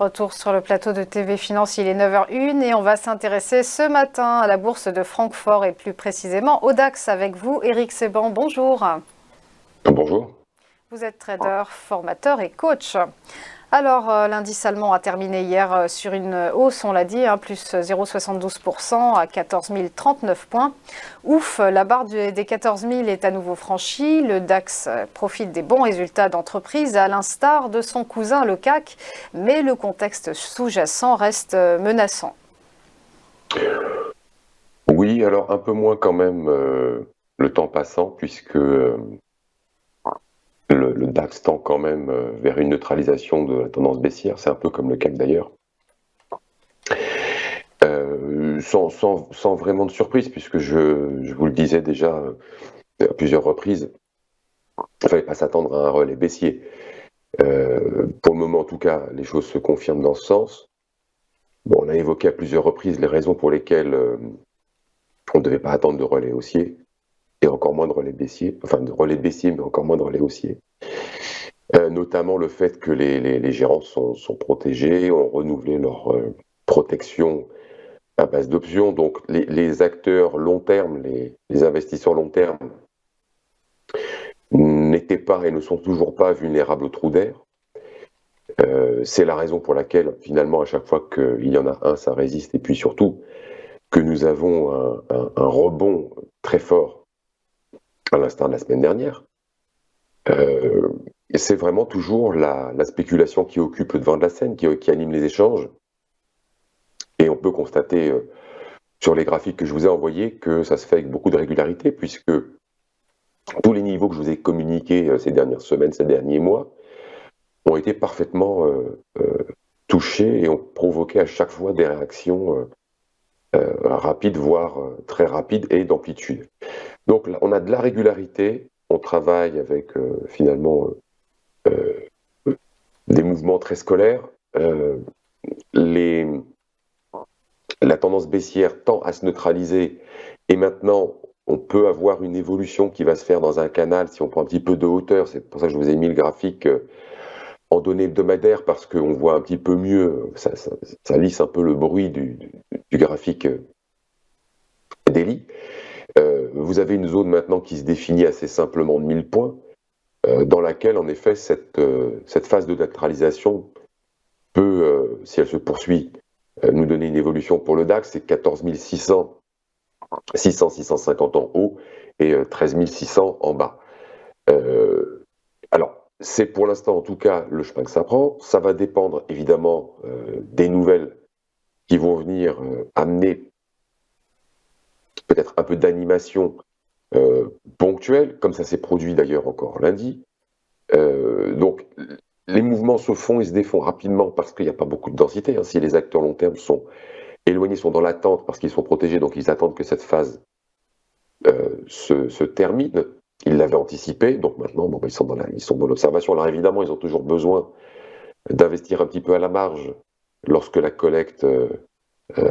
Retour sur le plateau de TV Finance, il est 9h01 et on va s'intéresser ce matin à la bourse de Francfort et plus précisément au DAX avec vous, Éric Seban. Bonjour. Bonjour. Vous êtes trader, formateur et coach. Alors, l'indice allemand a terminé hier sur une hausse, on l'a dit, plus 0,72% à 14 039 points. Ouf, la barre des 14 000 est à nouveau franchie. Le DAX profite des bons résultats d'entreprise, à l'instar de son cousin le CAC, mais le contexte sous-jacent reste menaçant. Oui, alors un peu moins quand même le temps passant, puisque le DAX tend quand même vers une neutralisation de la tendance baissière, c'est un peu comme le CAC d'ailleurs. Sans vraiment de surprise, puisque je vous le disais déjà à plusieurs reprises, il ne fallait pas s'attendre à un relais baissier. Pour le moment en tout cas, les choses se confirment dans ce sens. Bon, on a évoqué à plusieurs reprises les raisons pour lesquelles on ne devait pas attendre de relais haussier, et encore moins de relais baissier, enfin de relais baissier, mais encore moins de relais haussier. Notamment le fait que les gérants sont protégés, ont renouvelé leur protection à base d'options. Donc les acteurs long terme, les investisseurs long terme, n'étaient pas et ne sont toujours pas vulnérables au trou d'air. C'est la raison pour laquelle finalement à chaque fois qu'il y en a un, ça résiste, et puis surtout que nous avons un rebond très fort à l'instar de la semaine dernière. Et c'est vraiment toujours la spéculation qui occupe le devant de la scène, qui anime les échanges. Et on peut constater sur les graphiques que je vous ai envoyés que ça se fait avec beaucoup de régularité, puisque tous les niveaux que je vous ai communiqués ces dernières semaines, ces derniers mois, ont été parfaitement touchés et ont provoqué à chaque fois des réactions rapides, voire très rapides et d'amplitude. Donc là, on a de la régularité, on travaille avec finalement des mouvements très scolaires. La tendance baissière tend à se neutraliser et maintenant on peut avoir une évolution qui va se faire dans un canal si on prend un petit peu de hauteur. C'est pour ça que je vous ai mis le graphique en données hebdomadaires, parce qu'on voit un petit peu mieux, ça lisse un peu le bruit du graphique daily. Vous avez une zone maintenant qui se définit assez simplement de 1000 points, dans laquelle en effet cette phase de neutralisation peut, si elle se poursuit, nous donner une évolution pour le DAX. C'est 14 600, 650 en haut et 13 600 en bas. Alors, c'est pour l'instant en tout cas le chemin que ça prend. Ça va dépendre évidemment des nouvelles qui vont venir amener peut-être un peu d'animation ponctuelle, comme ça s'est produit d'ailleurs encore lundi. Donc les mouvements se font et se défont rapidement parce qu'il n'y a pas beaucoup de densité. Si les acteurs long terme sont éloignés, sont dans l'attente parce qu'ils sont protégés, donc ils attendent que cette phase se termine. Ils l'avaient anticipé, donc maintenant ils sont dans l'observation. Alors évidemment, ils ont toujours besoin d'investir un petit peu à la marge lorsque la collecte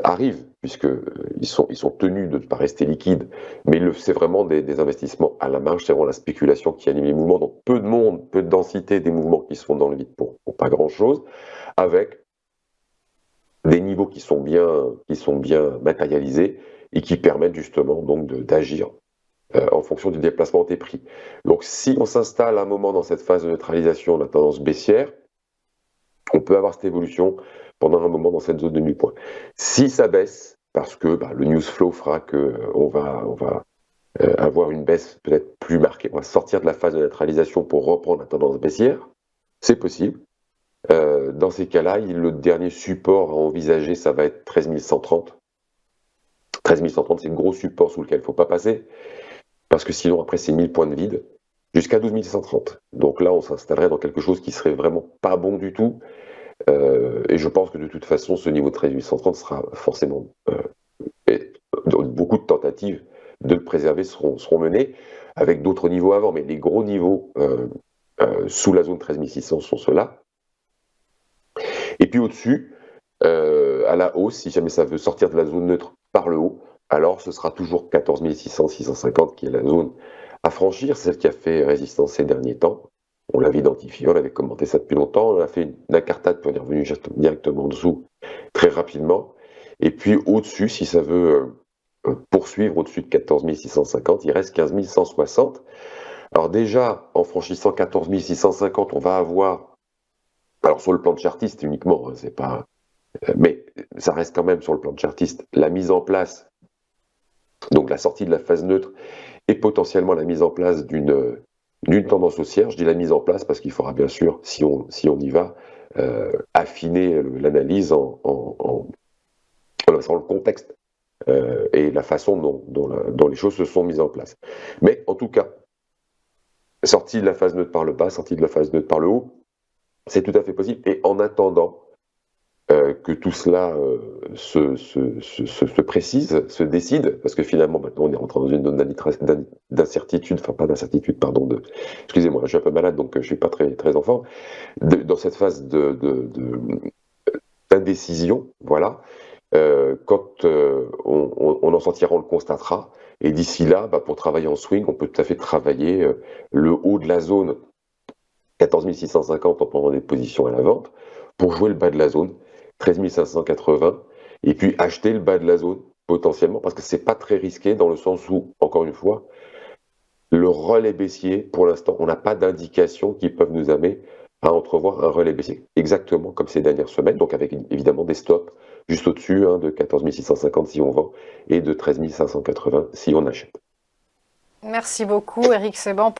arrive, puisqu'ils sont tenus de ne pas rester liquides, mais c'est vraiment des investissements à la marge, c'est vraiment la spéculation qui anime les mouvements. Donc peu de monde, peu de densité, des mouvements qui se font dans le vide pour pas grand-chose, avec des niveaux qui sont bien matérialisés et qui permettent justement donc d'agir en fonction du déplacement des prix. Donc si on s'installe à un moment dans cette phase de neutralisation de la tendance baissière, on peut avoir cette évolution pendant un moment dans cette zone de 1000 points. Si ça baisse, parce que le news flow fera qu'on va avoir une baisse peut-être plus marquée, on va sortir de la phase de neutralisation pour reprendre la tendance baissière, c'est possible. Dans ces cas-là, le dernier support à envisager, ça va être 13 130. 13 130, c'est le gros support sous lequel il ne faut pas passer, parce que sinon après c'est 1000 points de vide, jusqu'à 12 130. Donc là on s'installerait dans quelque chose qui serait vraiment pas bon du tout, et je pense que de toute façon ce niveau de 13 830 sera forcément... beaucoup de tentatives de le préserver seront menées, avec d'autres niveaux avant, mais les gros niveaux sous la zone 13 600 sont ceux-là. Et puis au-dessus, à la hausse, si jamais ça veut sortir de la zone neutre par le haut, alors ce sera toujours 14 600, 650 qui est la zone à franchir, celle qui a fait résistance ces derniers temps. On l'avait identifié, on avait commenté ça depuis longtemps, on a fait une incartade, puis on est revenu directement en dessous très rapidement. Et puis au-dessus, si ça veut poursuivre au-dessus de 14 650, il reste 15 160. Alors déjà, en franchissant 14 650, on va avoir, alors sur le plan de chartiste uniquement, hein, c'est pas, mais ça reste quand même sur le plan de chartiste, la mise en place, donc la sortie de la phase neutre et potentiellement la mise en place d'une tendance haussière. Je dis la mise en place parce qu'il faudra bien sûr, si on y va, affiner l'analyse en le contexte et la façon dont les choses se sont mises en place. Mais en tout cas, sortie de la phase neutre par le bas, sortie de la phase neutre par le haut, c'est tout à fait possible. Et en attendant que tout cela se précise, se décide, parce que finalement, maintenant, on est rentré dans une zone d'incertitude, enfin pas d'incertitude, pardon, excusez-moi, je suis un peu malade, donc je suis pas très en forme, dans cette phase d'indécision, voilà. Quand on en sortira, on le constatera. Et d'ici là, pour travailler en swing, on peut tout à fait travailler le haut de la zone 14 650 en prenant des positions à la vente pour jouer le bas de la zone 13 580 et puis acheter le bas de la zone potentiellement parce que c'est pas très risqué dans le sens où, encore une fois, le relais baissier, pour l'instant, on n'a pas d'indications qui peuvent nous amener à entrevoir un relais baissier, exactement comme ces dernières semaines, donc avec évidemment des stops juste au-dessus de 14 650 si on vend et de 13 580 si on achète. Merci beaucoup, Eric Seban.